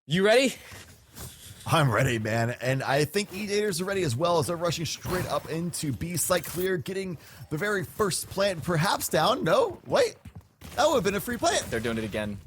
You ready? I'm ready, man. And I think Edaters are ready as well as they're rushing straight up into B site clear, getting the very first plant perhaps down. No, wait. That would have been a free plant. They're doing it again.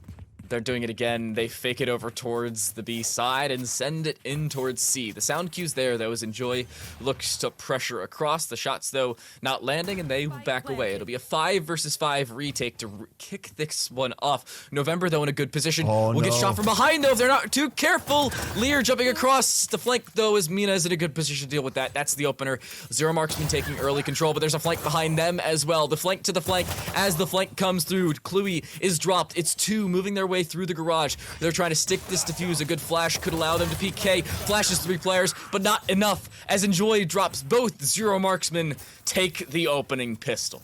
They're doing it again. They fake it over towards the B side and send it in towards C. The sound cues there, though, as Enjoy looks to pressure across. The shots, though, not landing, and they back away. It'll be a 5 versus 5 retake to kick this one off. November, though, in a good position. Will get shot from behind, though, if they're not too careful. Lear jumping across the flank, though, as Mina is in a good position to deal with that. That's the opener. Zero Markesman taking early control, but there's a flank behind them as well. The flank to the flank. As the flank comes through, Cluey is dropped. It's 2 moving their way through the garage. They're trying to stick this defuse. A good flash could allow them to PK. Flashes 3 players, but not enough as Enjoy drops both. Zero Marksman take the opening pistol.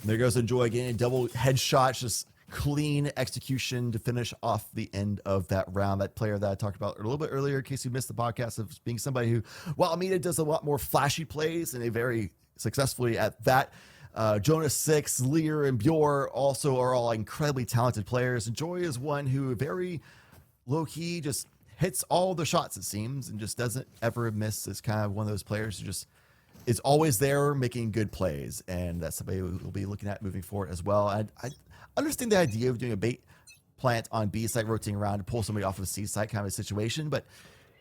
And there goes Enjoy getting a double headshot, just clean execution to finish off the end of that round. That player that I talked about a little bit earlier, in case you missed the podcast, of being somebody who, while Amina does a lot more flashy plays and a very successfully at that, Jonas 6, Lear, and Bjor also are all incredibly talented players. And Joy is one who very low-key just hits all the shots, it seems, and just doesn't ever miss. Is kind of one of those players who just is always there making good plays. And that's somebody we'll be looking at moving forward as well. I understand the idea of doing a bait plant on B site, rotating around to pull somebody off of C site kind of a situation, but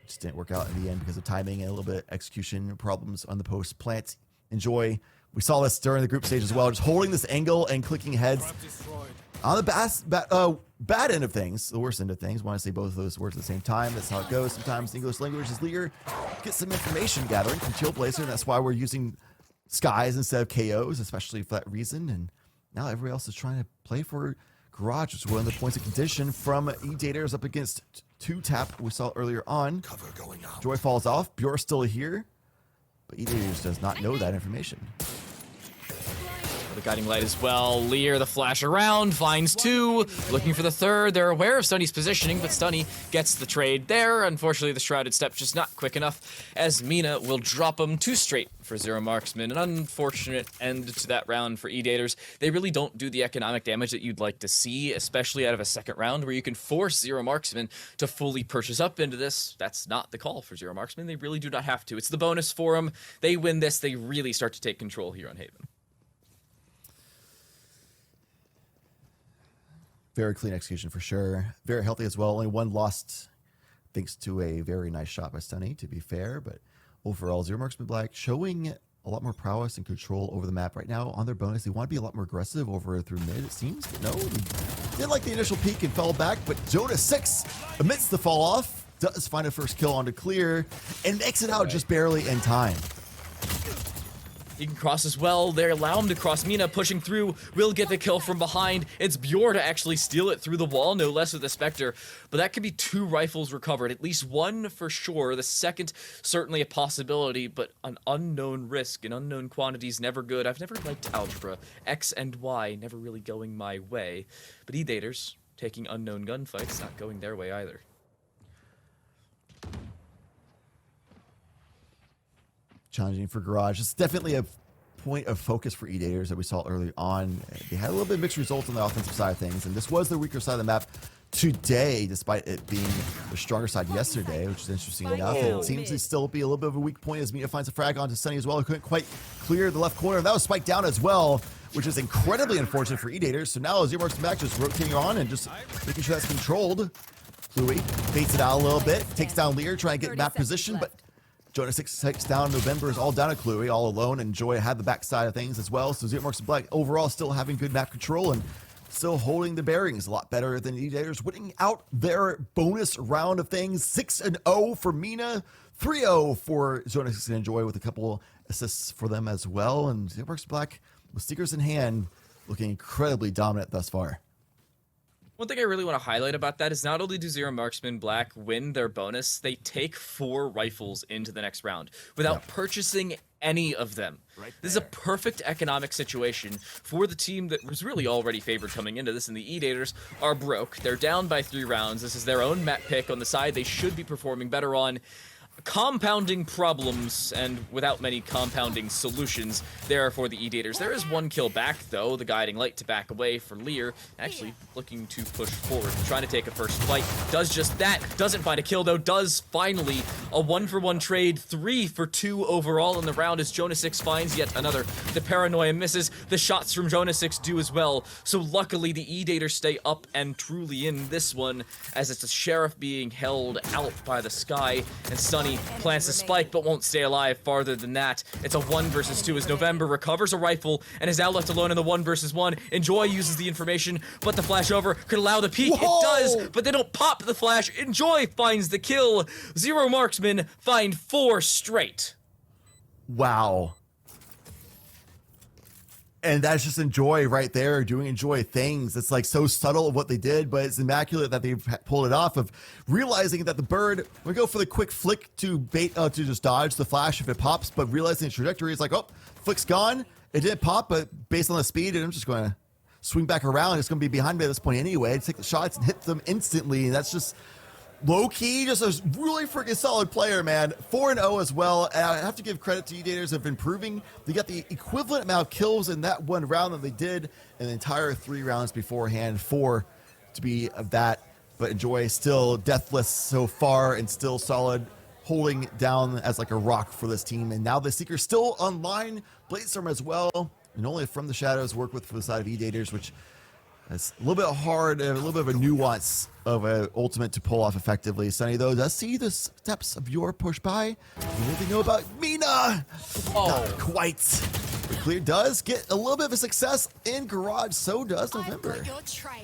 it just didn't work out in the end because of timing and a little bit of execution problems on the post plant. Enjoy. We saw this during the group stage as well, just holding this angle and clicking heads. On the bad end of things, the worst end of things, want to say both of those words at the same time. That's how it goes. Sometimes English language is Lear gets some information gathering from Chillblazer, and that's why we're using skies instead of KOs, especially for that reason. And now everybody else is trying to play for Garage, which is one of the points of condition from Edaters up against 2-tap we saw earlier on. Joy falls off. Bjor's still here, but Edaters does not know that information. The guiding light as well. Lear, the flash around, finds 2, looking for the 3rd. They're aware of Stunny's positioning, but Stunny gets the trade there. Unfortunately, the Shrouded Step just not quick enough, as Mina will drop him 2 straight for Zero Marksman. An unfortunate end to that round for Edaters. They really don't do the economic damage that you'd like to see, especially out of a second round where you can force Zero Marksman to fully purchase up into this. That's not the call for Zero Marksman. They really do not have to. It's the bonus for them. They win this, they really start to take control here on Haven. Very clean execution for sure. Very healthy as well. Only 1 lost thanks to a very nice shot by Stunny, to be fair. But overall, Zero Marksman Black showing a lot more prowess and control over the map right now on their bonus. They want to be a lot more aggressive over through mid, it seems. But no, they did like the initial peak and fell back. But Jonas 6, amidst the fall off, does find a first kill onto clear and makes it out just barely in time. He can cross as well. They allow him to cross. Mina pushing through, will get the kill from behind. It's Bjor to actually steal it through the wall, no less with the Spectre. But that could be 2 rifles recovered, at least 1 for sure. The second, certainly a possibility, but an unknown risk and unknown quantities never good. I've never liked algebra. X and Y never really going my way. But Edaters taking unknown gunfights, not going their way either. Challenging for Garage. It's definitely a point of focus for Edaters that we saw early on. They had a little bit mixed results on the offensive side of things, and this was the weaker side of the map today, despite it being the stronger side yesterday, which is interesting enough. And it seems to still be a little bit of a weak point as Mina finds a frag onto Sunny as well. He couldn't quite clear the left corner, and that was spiked down as well, which is incredibly unfortunate for Edaters. So now Zero Marksman back just rotating on and just making sure that's controlled. Cluey baits it out a little bit, takes down Lear, trying to get map position, but Jonas 6 takes down. November is all down at Cluey, all alone, and Joy had the backside of things as well. So Zero Marksman Black overall still having good map control and still holding the bearings a lot better than Edaters, winning out their bonus round of things. 6-0 for Mina, 3-0 for Jonas 6 and Enjoy with a couple assists for them as well. And Zero Marksman Black with stickers in hand, looking incredibly dominant thus far. One thing I really want to highlight about that is not only do Zero Marksman Black win their bonus, they take 4 rifles into the next round without purchasing any of them. This is a perfect economic situation for the team that was really already favored coming into this, and the Edaters are broke. They're down by 3 rounds. This is their own map pick on the side they should be performing better on. compounding problems and without many compounding solutions there for the Edaters. There is one kill back, though. The Guiding Light to back away for Lear, actually looking to push forward, trying to take a first fight. Does just that. Doesn't find a kill, though. Does finally a 1-for-1 trade, 3 for 2 overall in the round as Jonasix finds yet another. The Paranoia misses. The shots from Jonasix do as well. So luckily, the Edaters stay up and truly in this one, as it's a Sheriff being held out by the sky, and Sunny plants a spike but won't stay alive farther than that. It's a 1 versus 2 as November recovers a rifle and is now left alone in the 1 versus 1. Enjoy uses the information, but the flash over could allow the peek. Whoa! It does, but they don't pop the flash. Enjoy finds the kill. Zero Marksman find 4 straight. Wow. And that's just Enjoy right there, doing Enjoy things. It's like so subtle of what they did, but it's immaculate that they've pulled it off, of realizing that the bird would go for the quick flick to bait, to just dodge the flash if it pops, but realizing the trajectory is like, oh, flick's gone. It didn't pop, but based on the speed, I'm just going to swing back around. It's going to be behind me at this point anyway. Take the shots and hit them instantly. And that's just low-key, just a really freaking solid player, man. 4-0 as well. And I have to give credit to Edaters of improving. They got the equivalent amount of kills in that one round that they did in the entire 3 rounds beforehand. 4 to be of that. But Enjoy still deathless so far and still solid, holding down as like a rock for this team. And now the Seeker's still online. Bladestorm as well. And only From the Shadows work with for the side of Edaters, which is a little bit hard, a little bit of a nuance of an ultimate to pull off effectively. Sunny, though, does see the steps of your push by. What do you know about Mina? Oh. Not quite. But Clear does get a little bit of a success in Garage. So does November. Your trail.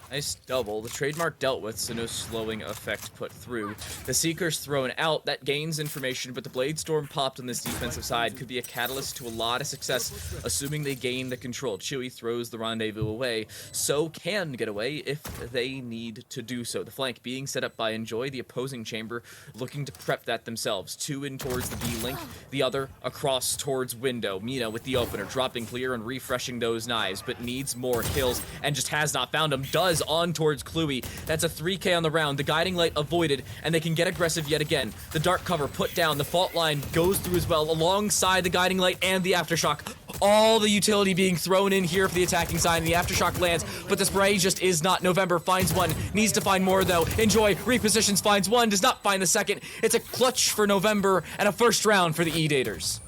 Nice double. The trademark dealt with, so no slowing effect put through. The Seeker's thrown out. That gains information, but the Bladestorm popped on this defensive side could be a catalyst to a lot of success, assuming they gain the control. Chewy throws the rendezvous away, so can get away if they need to do so. The flank being set up by Enjoy, the opposing chamber looking to prep that themselves. 2 in towards the B-link, the other across towards window. Mina with the opener, dropping clear and refreshing those knives, but needs more kills and just has not found them. Does on towards Cluey. That's a 3K on the round. The Guiding Light avoided, and they can get aggressive yet again. The dark cover put down. The fault line goes through as well, alongside the Guiding Light and the Aftershock. All the utility being thrown in here for the attacking side, and the Aftershock lands, but the spray just is not. November finds one, needs to find more though. Enjoy repositions, finds one, does not find the second. It's a clutch for November and a first round for the Edaters.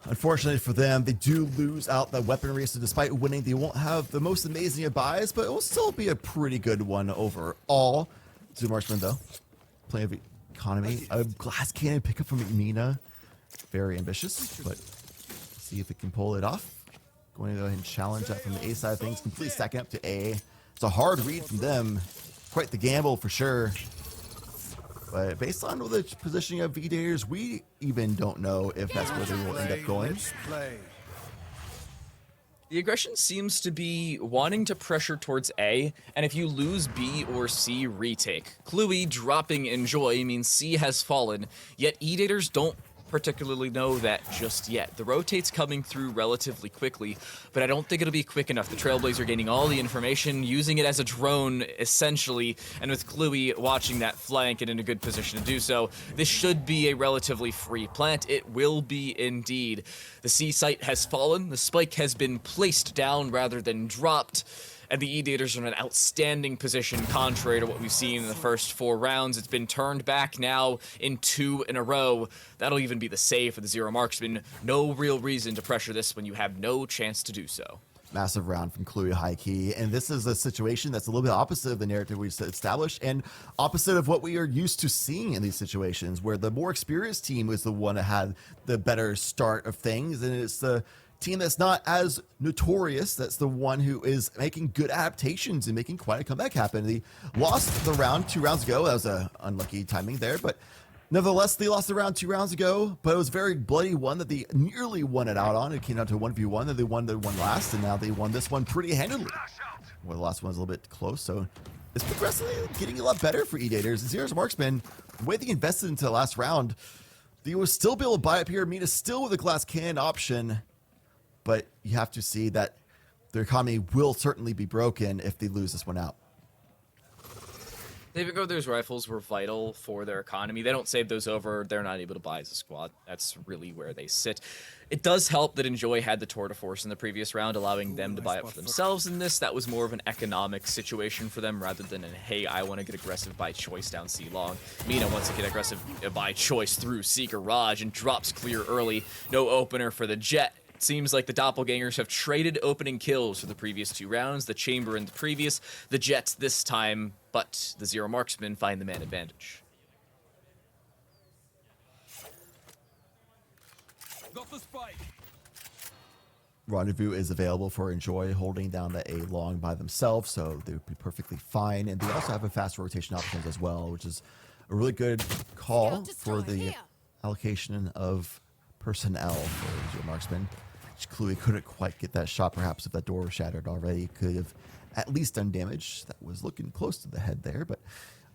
Unfortunately for them, they do lose out the weaponry, so despite winning, they won't have the most amazing of buys, but it will still be a pretty good one overall. Markesman, though, playing of economy. A glass cannon pickup from Mina. Very ambitious, but see if it can pull it off. Going to go ahead and challenge that from the A side of things. Complete stacking up to A. It's a hard read from them. Quite the gamble for sure. But based on the positioning of Edaters, we even don't know if that's where they will end up going. The aggression seems to be wanting to pressure towards A, and if you lose B or C, retake. Cluey dropping Enjoy means C has fallen, yet Edaters don't particularly know that just yet. The rotate's coming through relatively quickly, but I don't think it'll be quick enough. The Trailblazer gaining all the information, using it as a drone, essentially, and with Cluey watching that flank and in a good position to do so, this should be a relatively free plant. It will be indeed. The C site has fallen, the spike has been placed down rather than dropped, and the Edaters are in an outstanding position, contrary to what we've seen in the first 4 rounds. It's been turned back now in 2 in a row. That'll even be the save for the Zero Marksman. No real reason to pressure this when you have no chance to do so. Massive round from Cluey high key, and this is a situation that's a little bit opposite of the narrative we established and opposite of what we are used to seeing in these situations, where the more experienced team is the one that had the better start of things, and it's the team that's not as notorious that's the one who is making good adaptations and making quite a comeback happen. They lost the round 2 rounds ago. That was a unlucky timing there, but nevertheless, they lost the round 2 rounds ago, but it was a very bloody one that they nearly won it out on. It came down to a 1v1, and they won the one last, and now they won this one pretty handily. Well, the last one was a little bit close, so it's progressively getting a lot better for Edaters. Zero's Marksman, the way they invested into the last round, they will still be able to buy up here. Mina still with a glass cannon option, but you have to see that their economy will certainly be broken if they lose this one out. David Gother's rifles were vital for their economy. They don't save those over. They're not able to buy as a squad. That's really where they sit. It does help that Enjoy had the tour de force in the previous round, allowing them to buy it for themselves in this. That was more of an economic situation for them rather than an, hey, I want to get aggressive by choice down C long. Mina wants to get aggressive by choice through C garage and drops clear early. No opener for the Jet. Seems like the Doppelgangers have traded opening kills for the previous 2 rounds, the Chamber in the previous, the Jets this time, but the Zero Marksmen find the man advantage. Got the spike. Rendezvous is available for Enjoy holding down the A long by themselves, so they would be perfectly fine. And they also have a fast rotation options as well, which is a really good call for the allocation of personnel for Zero Marksman. Clearly couldn't quite get that shot. Perhaps if that door was shattered already, could have at least done damage. That was looking close to the head there, but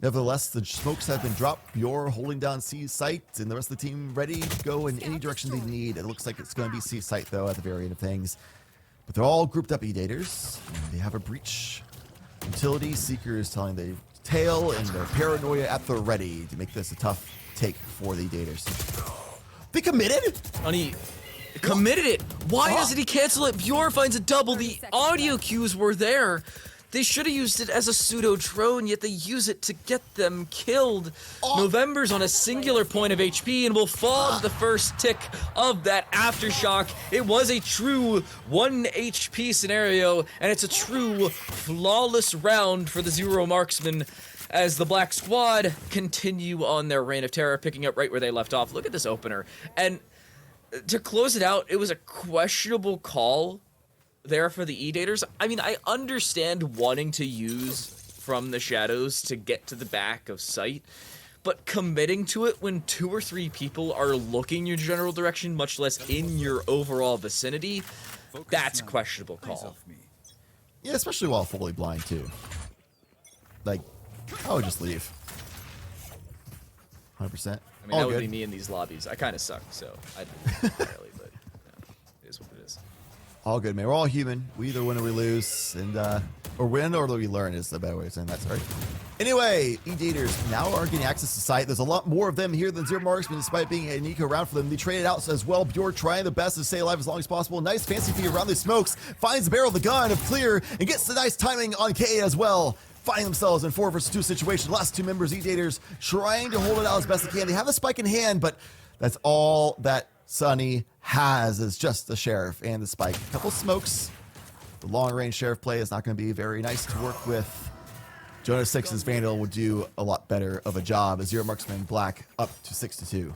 nevertheless, the smokes have been dropped. Bjor holding down C site, and the rest of the team ready to go in any direction they need. It looks like it's going to be C site though at the very end of things, but they're all grouped up Edaters. They have a breach. Utility Seekers telling the tale, and their paranoia at the ready to make this a tough take for the Edaters. They committed? Honey, committed it. Why doesn't he cancel it? Bjor finds a double. The audio cues were there. They should have used it as a pseudo drone, yet they use it to get them killed. November's on a singular point of HP and will fall to the first tick of that aftershock. It was a true 1 HP scenario, and it's a true flawless round for the Zero Marksmen as the Black Squad continue on their reign of terror, picking up right where they left off. Look at this opener. And to close it out, it was a questionable call there for the Edaters. I mean, I understand wanting to use from the shadows to get to the back of sight, but committing to it when 2 or 3 people are looking your general direction, much less in your overall vicinity, that's a questionable call. Yeah, especially while fully blind too. Like, I would just leave. 100%. I mean, that would be me in these lobbies. I kind of suck, so I don't entirely, but it is what it is. All good, man. We're all human. We either win or we lose, and or win or we learn is the better way of saying that. Sorry. Anyway, Edaters now are getting access to site. There's a lot more of them here than Zero Marksman, despite being a eco round for them. They traded out as well. Bjor trying their best to stay alive as long as possible. Nice fancy feet around the smokes. Finds the barrel of the gun of clear and gets the nice timing on K as well. Finding themselves in 4 versus 2 situation. Last 2 members, Edaters, trying to hold it out as best they can. They have a spike in hand, but that's all that Sunny has is just the Sheriff and the spike. A couple smokes. The long-range Sheriff play is not going to be very nice to work with. Jonah 6's Vandal will do a lot better of a job as Zero Marksman Black up to 6-2.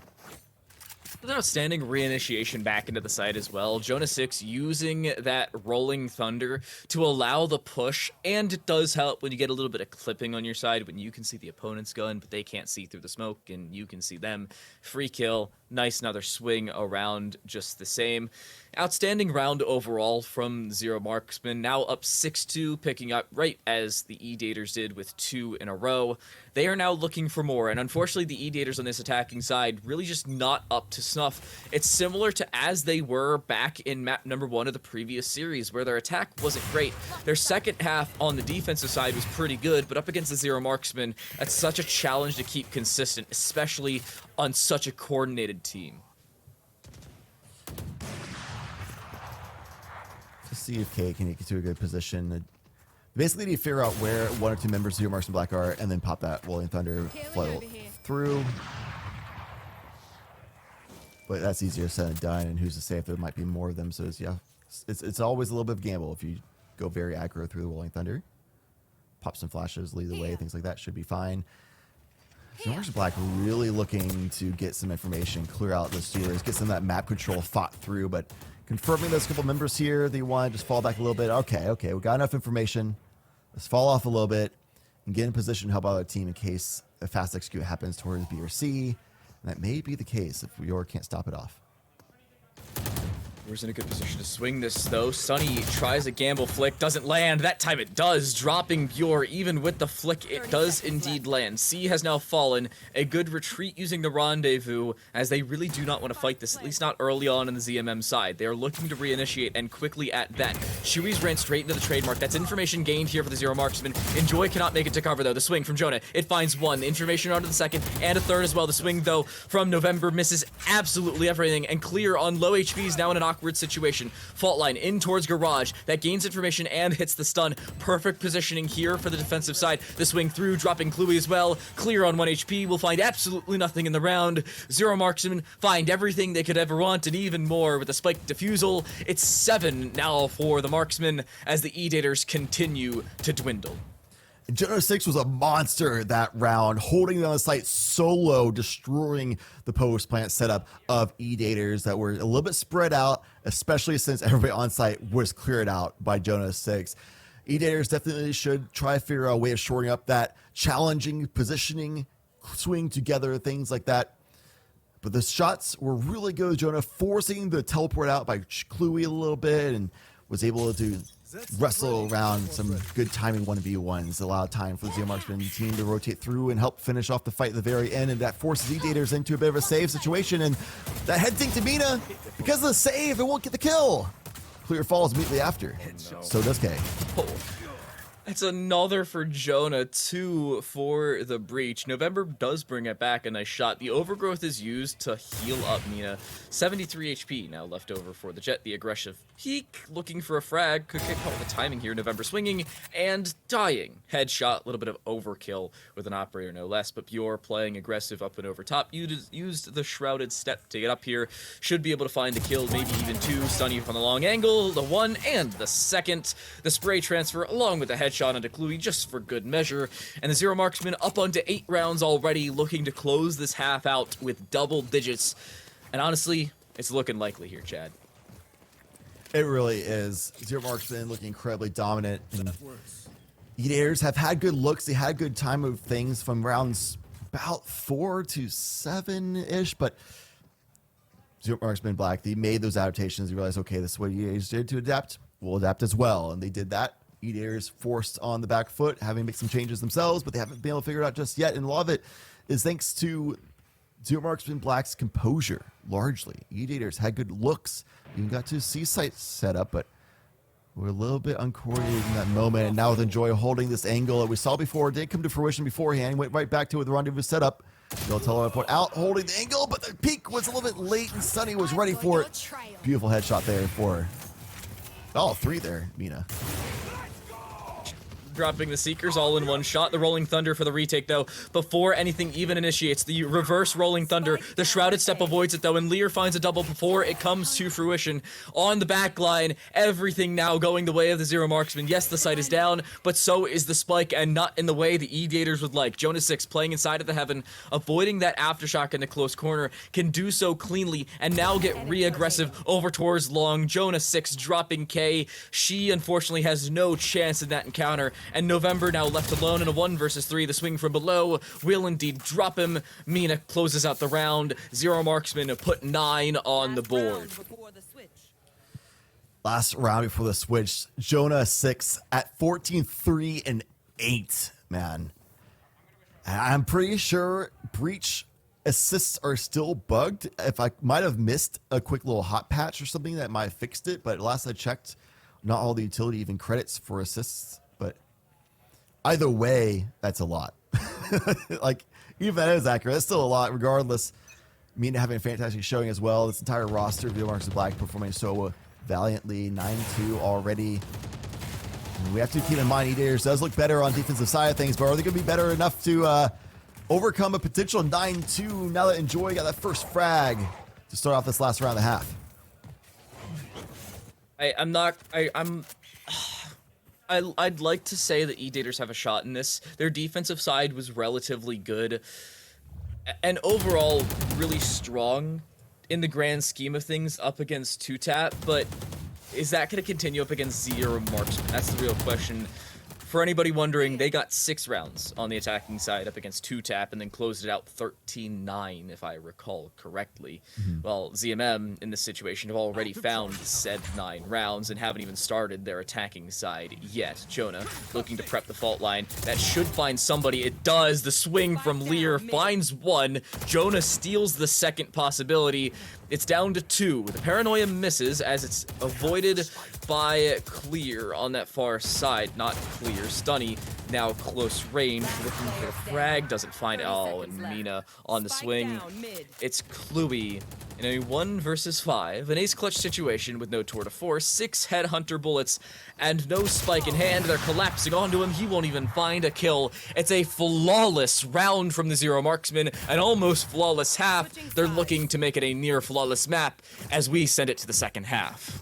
An outstanding reinitiation back into the site as well. Jonah 6 using that Rolling Thunder to allow the push, and it does help when you get a little bit of clipping on your side when you can see the opponent's gun, but they can't see through the smoke, and you can see them. Free kill. Nice another swing around just the same. Outstanding round overall from Zero Marksman, now up 6-2, picking up right as the Edaters did with 2 in a row. They are now looking for more, and unfortunately the Edaters on this attacking side really just not up to snuff. It's similar to as they were back in map number 1 of the previous series, where their attack wasn't great. Their second half on the defensive side was pretty good, but up against the Zero Marksman, that's such a challenge to keep consistent, especially on such a coordinated team. To see if K can get to a good position. Basically, need to figure out where 1 or 2 members of Zero Marksman Black are, and then pop that Rolling Thunder flow through. But that's easier said than done, and who's to say if there might be more of them? So yeah, it's always a little bit of a gamble if you go very aggro through the Rolling Thunder. Pop some flashes, lead the way, things like that should be fine. Zero Marksman Black really looking to get some information, clear out the steers, get some of that map control fought through, but confirming those couple members here, they want to just fall back a little bit. Okay, we got enough information. Let's fall off a little bit and get in position to help out our team in case a fast execute happens towards B or C. And that may be the case if Bjor can't stop it off. We're in a good position to swing this, though. Sunny tries a gamble flick, doesn't land. That time it does, dropping Bjor. Even with the flick, it does indeed land. C has now fallen. A good retreat using the rendezvous, as they really do not want to fight this, at least not early on in the ZMM side. They are looking to reinitiate, and quickly at that. Shui's ran straight into the trademark. That's information gained here for the Zero Marksman. Enjoy cannot make it to cover, though. The swing from Jonah, it finds one. The information onto the second, and a third as well. The swing, though, from November misses absolutely everything, and clear on low HP is now in an awkward situation. Fault line in towards garage. That gains information and hits the stun. Perfect positioning here for the defensive side. The swing through, dropping Cluey as well. Clear on 1 HP. Will find absolutely nothing in the round. Zero Marksman find everything they could ever want and even more with the spike defusal. It's 7 now for the Marksman as the Edaters continue to dwindle. Jonah 6 was a monster that round, holding down the site solo, destroying the post plant setup of Edaters that were a little bit spread out, especially since everybody on site was cleared out by Jonah 6. Edaters definitely should try to figure out a way of shoring up that challenging positioning, swing together, things like that. But the shots were really good. Jonah forcing the teleport out by Cluey a little bit and was able to wrestle around some good timing 1v1s, a lot of time for the Zero Marksman team to rotate through and help finish off the fight at the very end, and that forces Edaters into a bit of a save situation, and that head dink to Mina, because of the save, it won't get the kill. Clear falls immediately after, so does K. Oh. That's another for Jonah, 2 for the breach. November does bring it back, a nice shot. The overgrowth is used to heal up Mina. 73 HP now left over for the Jet. The aggressive peek, looking for a frag. Could get caught with the timing here. November swinging and dying. Headshot, a little bit of overkill with an operator, no less. But Bjor playing aggressive up and over top. Used the shrouded step to get up here. Should be able to find the kill, maybe even 2. Stunning from the long angle, the 1 and the second. The spray transfer along with the headshot onto Cluey just for good measure, and the Zero Marksman up onto 8 rounds already, looking to close this half out with double digits. And honestly, it's looking likely here, Chad. It really is. Zero Marksman looking incredibly dominant. And Edaters have had good looks. They had good time of things from rounds about 4 to 7-ish, but Zero Marksman Black, they made those adaptations. They realized, okay, this is what Edaters did to adapt. We'll adapt as well, and they did that. Edaters forced on the back foot, having made some changes themselves, but they haven't been able to figure it out just yet. And a lot of it is thanks to Zero Marksman Black's composure, largely. Edaters had good looks, even got to see site set up, but we're a little bit uncoordinated in that moment. And now with Enjoy holding this angle that we saw before, didn't come to fruition beforehand, went right back to it with the rendezvous setup. They'll teleport out, holding the angle, but the peak was a little bit late, and Sunny was ready for it. Beautiful headshot there for all 3 there, Mina. Dropping the Seekers all in one shot. The Rolling Thunder for the retake, though, before anything even initiates. The reverse Rolling Thunder. The Shrouded Step avoids it, though, and Lear finds a double before it comes to fruition. On the back line, everything now going the way of the Zero Marksman. Yes, the site is down, but so is the spike, and not in the way the Edaters would like. Jonah 6 playing inside of the heaven, avoiding that aftershock in the close corner, can do so cleanly, and now get re-aggressive over towards long. Jonah 6 dropping K. She, unfortunately, has no chance in that encounter. And November now left alone in a 1 versus 3. The swing from below will indeed drop him. Mina closes out the round. Zero Marksman put 9 on the board. Last round before the switch. Jonah 6 at 14-3 and 8, man. And I'm pretty sure breach assists are still bugged. If I might have missed a quick little hot patch or something that might have fixed it, but last I checked, not all the utility even credits for assists. But either way, that's a lot. Like, even if that is accurate, that's still a lot, regardless. Mina having a fantastic showing as well. This entire roster of Zero Marksman Black performing so valiantly. 9-2 already. And we have to keep in mind, Edaters does look better on defensive side of things, but are they going to be better enough to overcome a potential 9-2 now that Enjoy got that first frag to start off this last round and a half? I'd like to say that Edaters have a shot in this. Their defensive side was relatively good and overall really strong in the grand scheme of things up against 2-tap, but is that going to continue up against Zero Marksman? That's the real question For anybody wondering, they got 6 rounds on the attacking side up against 2-tap and then closed it out 13-9, if I recall correctly. Well, ZMM, in this situation, have already found said 9 rounds and haven't even started their attacking side yet. Jonah looking to prep the fault line. That should find somebody. It does. The swing from Lear finds one. Jonah steals the second possibility. It's down to 2. The paranoia misses as it's avoided by Clear on that far side. Not Clear. Stunny now close range. Looking for the frag. Doesn't find. Oh, and Mina on the swing. It's Cluey in a 1 versus 5. An ace clutch situation with no tour de force. 6 headhunter bullets and no spike in hand. They're collapsing onto him. He won't even find a kill. It's a flawless round from the Zero Marksman. An almost flawless half. They're looking to make it a near flawless map as we send it to the second half.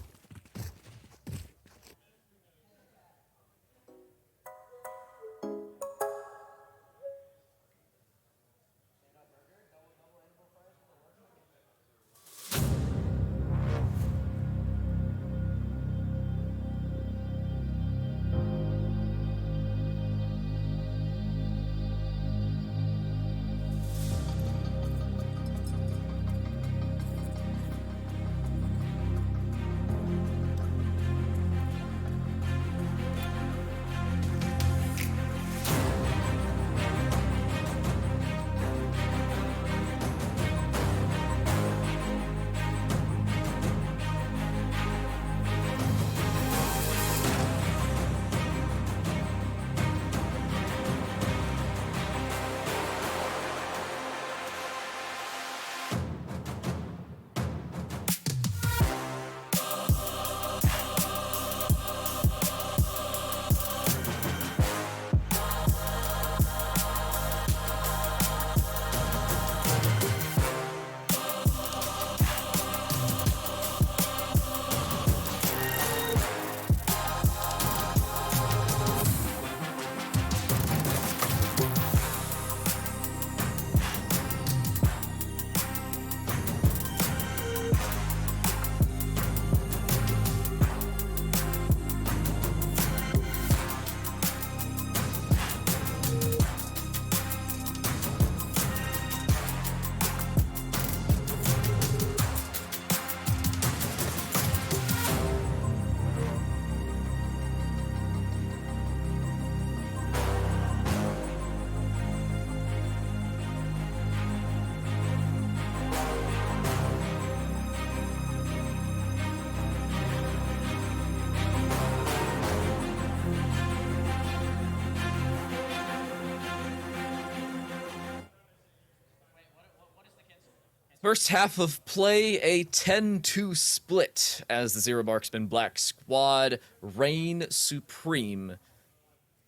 First half of play, a 10-2 split as the Zero Marksman Black Squad reign supreme.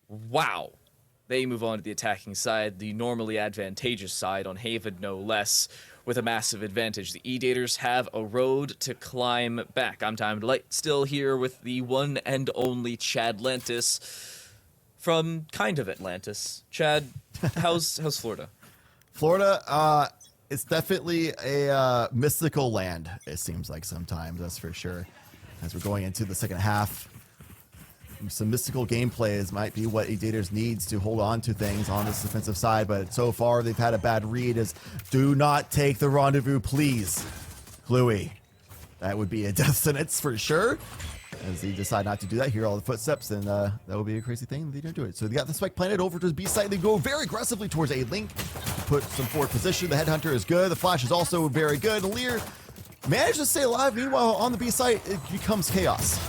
Wow. They move on to the attacking side, the normally advantageous side on Haven no less, with a massive advantage. The Edaters have a road to climb back. I'm Time to Light, still here with the one and only Chad Lantis from kind of Atlantis. Chad, how's Florida? Florida, it's definitely a mystical land, it seems like sometimes, that's for sure. As we're going into the second half, some mystical gameplays might be what Edaters needs to hold on to things on this defensive side, but so far they've had a bad read as do not take the rendezvous, please. Chloe, that would be a death sentence for sure. As they decide not to do that, hear all the footsteps, and that would be a crazy thing. They don't do it. So they got the spike planted over to the B side. They go very aggressively towards A link, put some forward position. The headhunter is good. The flash is also very good. Lear managed to stay alive. Meanwhile, on the B side, it becomes chaos.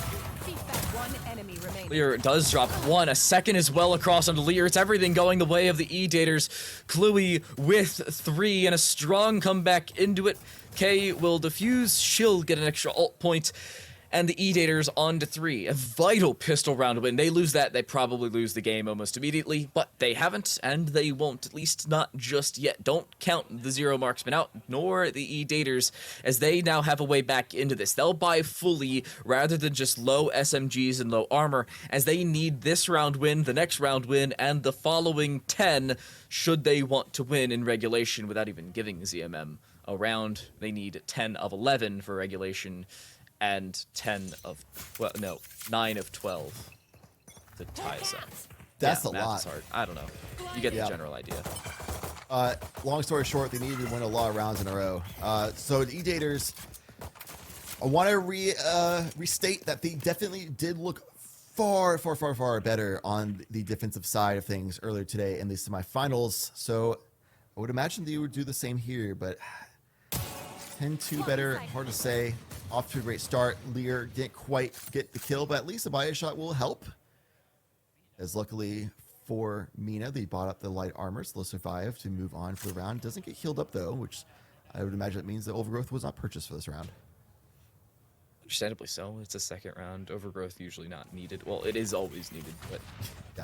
Lear does drop one, a second as well across onto Lear. It's everything going the way of the Edaters. Cluey with 3 and a strong comeback into it. K will defuse. She'll get an extra ult point. And the Edaters on to 3. A vital pistol round win. They lose that, they probably lose the game almost immediately, but they haven't, and they won't, at least not just yet. Don't count the Zero Marksman out, nor the Edaters, as they now have a way back into this. They'll buy fully rather than just low SMGs and low armor, as they need this round win, the next round win, and the following 10 should they want to win in regulation without even giving ZMM a round. They need 10 of 11 for regulation, and 9 of 12 to tie us up. That's yeah, a math lot. is hard. I don't know. You get the general idea. Long story short, they needed to win a lot of rounds in a row. So the Edaters, I want to restate that they definitely did look far better on the defensive side of things earlier today in the semifinals. So I would imagine they would do the same here, but 10-2 better, hard to say. Off to a great start. Lear didn't quite get the kill, but at least a bias shot will help. As luckily for Mina, they bought up the light armor, so they'll survive to move on for the round. Doesn't get healed up though, which I would imagine that means the overgrowth was not purchased for this round. Understandably so. It's a second round. Overgrowth usually not needed. Well, it is always needed, but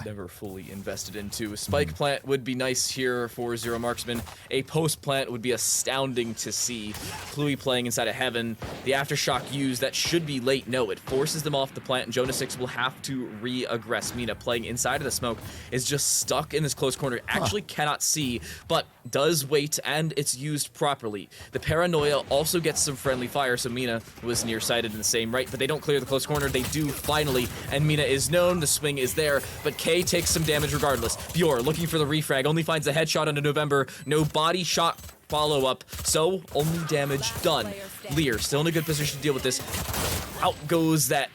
never fully invested into. A spike plant would be nice here for Zero Marksman. A post plant would be astounding to see. Cluey playing inside of Heaven. The aftershock used, that should be late. No, it forces them off the plant, and Jonah 6 will have to re-aggress. Mina playing inside of the smoke is just stuck in this close corner. Actually cannot see, but does wait, and it's used properly. The Paranoia also gets some friendly fire, so Mina was nearsighted in the same right, but they don't clear the close corner. They do finally, and Mina is known. The swing is there, but K takes some damage regardless. Bjor looking for the refrag, only finds a headshot onto November. No body shot follow-up, so only damage done. Lear still in a good position to deal with this. Out goes that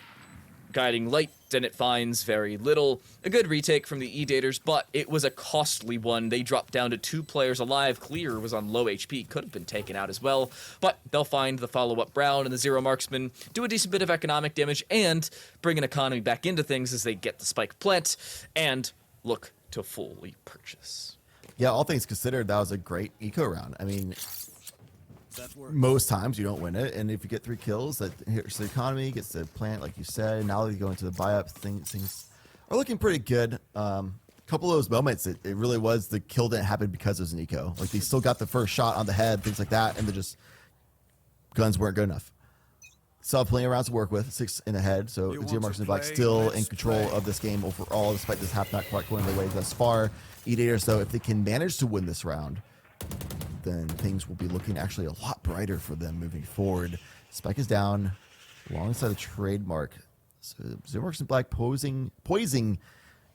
guiding light, and it finds very little. A good retake from the Edaters, but it was a costly one. They dropped down to 2 players alive. Clear was on low HP, could have been taken out as well, but they'll find the follow-up round, and the Zero Marksman do a decent bit of economic damage and bring an economy back into things as they get the spike plant and look to fully purchase. Yeah, all things considered, that was a great eco round. I mean, most times you don't win it, and if you get 3 kills, that hits the economy, gets the plant, like you said. Now that you go into the buy-up, things are looking pretty good. A couple of those moments, it really was the kill didn't happen because it was an eco. Like, they still got the first shot on the head, things like that, and guns weren't good enough. Still have plenty of rounds to work with, 6 in the head, so Zero Marksman Black still in control of this game overall, despite this half not quite going their way thus far. Edaters, though, if they can manage to win this round, then things will be looking actually a lot brighter for them moving forward. Spike is down alongside the trademark. So Zero Marksman Black poising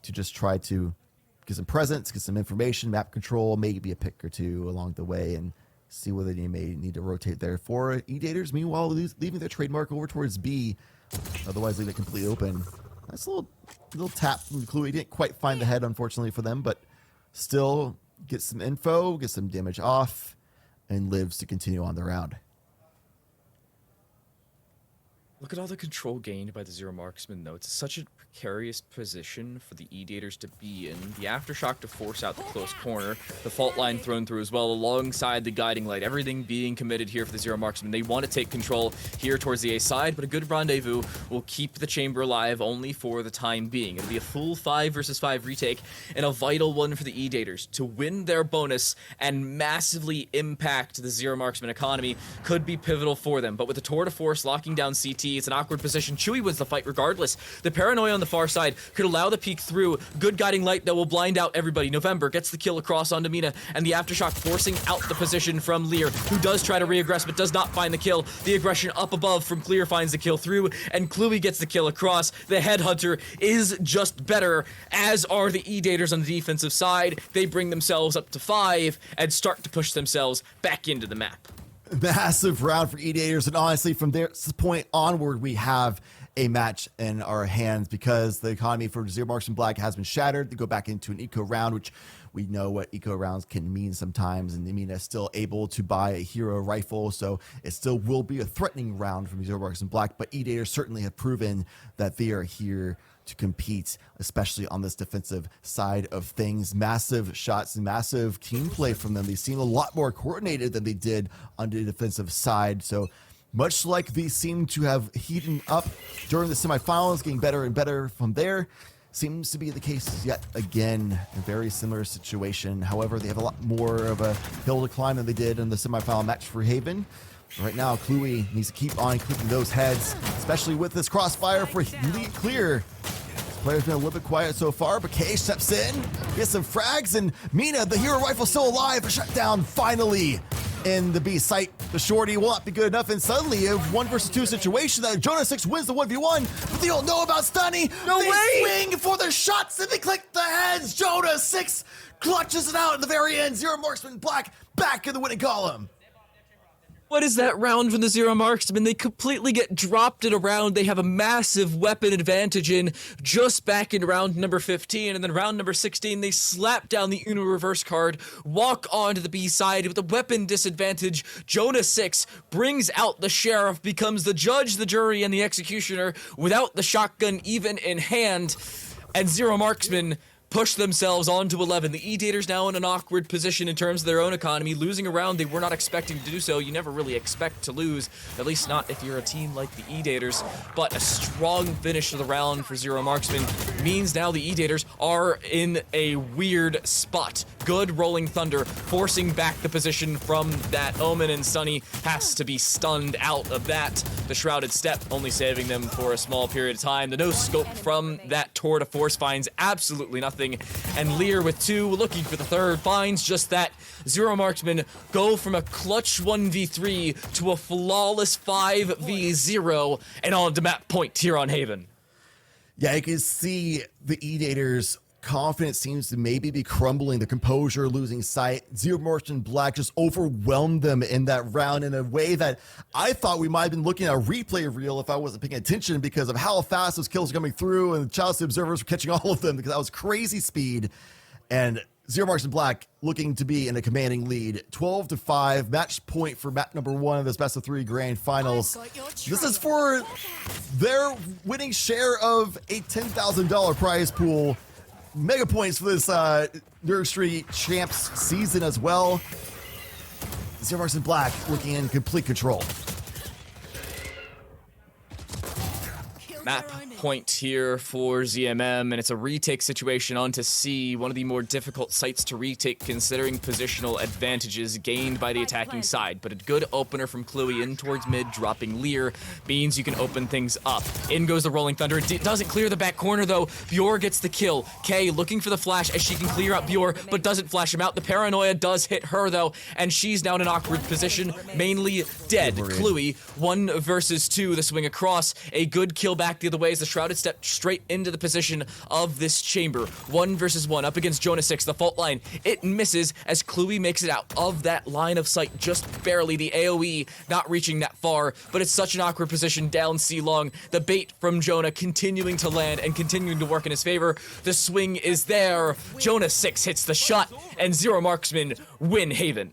to just try to get some presence, get some information, map control, maybe a pick or 2 along the way, and see whether they may need to rotate there. For Edaters, meanwhile, leaving their trademark over towards B, otherwise leave it completely open. That's a little tap from Cluey. Didn't quite find the head, unfortunately, for them, but still get some info, get some damage off, and lives to continue on the round. Look at all the control gained by the Zero Marksman, though. It's such a precarious position for the Edaters to be in. The Aftershock to force out the close corner. The fault line thrown through as well, alongside the guiding light. Everything being committed here for the Zero Marksman. They want to take control here towards the A side, but a good rendezvous will keep the chamber alive only for the time being. It'll be a full 5 versus 5 retake, and a vital one for the Edaters. To win their bonus and massively impact the Zero Marksman economy could be pivotal for them. But with the tour de force locking down CT, it's an awkward position. Chewy wins the fight regardless. The Paranoia on the far side could allow the peek through. Good guiding light that will blind out everybody. November gets the kill across onto Mina, and the Aftershock forcing out the position from Lear, who does try to re-aggress but does not find the kill. The aggression up above from Clear finds the kill through, and Cluey gets the kill across. The Headhunter is just better, as are the Edaters on the defensive side. They bring themselves up to 5 and start to push themselves back into the map. Massive round for Edaters, and honestly, from this point onward, we have a match in our hands because the economy for Zero Marksman Black has been shattered. They go back into an eco round, which we know what eco rounds can mean sometimes, and Mina is still able to buy a hero rifle, so it still will be a threatening round from Zero Marksman Black, but Edaters certainly have proven that they are here to compete, especially on this defensive side of things. Massive shots and massive team play from them. They seem a lot more coordinated than they did on the defensive side. So much like they seem to have heated up during the semifinals, getting better and better from there, seems to be the case yet again. A very similar situation. However, they have a lot more of a hill to climb than they did in the semifinal match for Haven. Right now, Cluey needs to keep on clicking those heads, especially with this crossfire for Clear. This player's been a little bit quiet so far, but K steps in, gets some frags, and Mina, the hero rifle, still alive. A shutdown finally in the B site. The shorty will not be good enough, and suddenly a 1 versus 2 situation that Jonah 6 wins the 1v1, but they don't know about Stunny. No they way! swing for the shots, and they click the heads. Jonah 6 clutches it out at the very end. Zero Marksman Black back in the winning column. What is that round from the Zero Marksman? They completely get dropped in a round they have a massive weapon advantage in just back in round number 15, and then round number 16 they slap down the Uno reverse card, walk onto the B side with a weapon disadvantage. Jonah 6 brings out the sheriff, becomes the judge, the jury, and the executioner without the shotgun even in hand, and Zero Marksman push themselves on to 11. The Edaters now in an awkward position in terms of their own economy, losing a round they were not expecting to do so. You never really expect to lose, at least not if you're a team like the Edaters, but a strong finish to the round for Zero Marksman means now the Edaters are in a weird spot. Good rolling thunder, forcing back the position from that Omen, and Sunny has to be stunned out of that. The Shrouded Step only saving them for a small period of time. The no scope from that tour de force finds absolutely nothing. And Lear with 2, looking for the third, finds just that. Zero Marksman go from a clutch 1v3 to a flawless 5v0, and on to map point here on Haven. Yeah, you can see the Edaters' confidence seems to maybe be crumbling. The composure losing sight. Zero Marksman Black just overwhelmed them in that round in a way that I thought we might have been looking at a replay reel if I wasn't paying attention, because of how fast those kills were coming through, and the Chelsea observers were catching all of them because that was crazy speed. And Zero Marksman Black looking to be in a commanding lead, 12-5, match point for map number 1 of this best of 3 grand finals. This is for their winning share of a $10,000 prize pool. Mega points for this Nerd Street Champs season as well. Zero Marksman Black looking in complete control. Map point here for ZMM, and it's a retake situation onto C, one of the more difficult sites to retake considering positional advantages gained by the attacking side, but a good opener from Cluey in towards mid, dropping Lear, means you can open things up. In goes the Rolling Thunder. It doesn't clear the back corner though. Bjor gets the kill. Kay looking for the flash as she can clear out Bjor, but doesn't flash him out. The paranoia does hit her though, and she's now in an awkward position, mainly dead. Cluey, 1 versus 2, the swing across, a good kill back the other way as the Shrouded Step straight into the position of this chamber. 1 versus 1 up against Jonah 6, the fault line. It misses as Cluey makes it out of that line of sight just barely. The AoE not reaching that far, but it's such an awkward position down C long. The bait from Jonah continuing to land and continuing to work in his favor. The swing is there. Jonah 6 hits the shot, and Zero Marksman win Haven.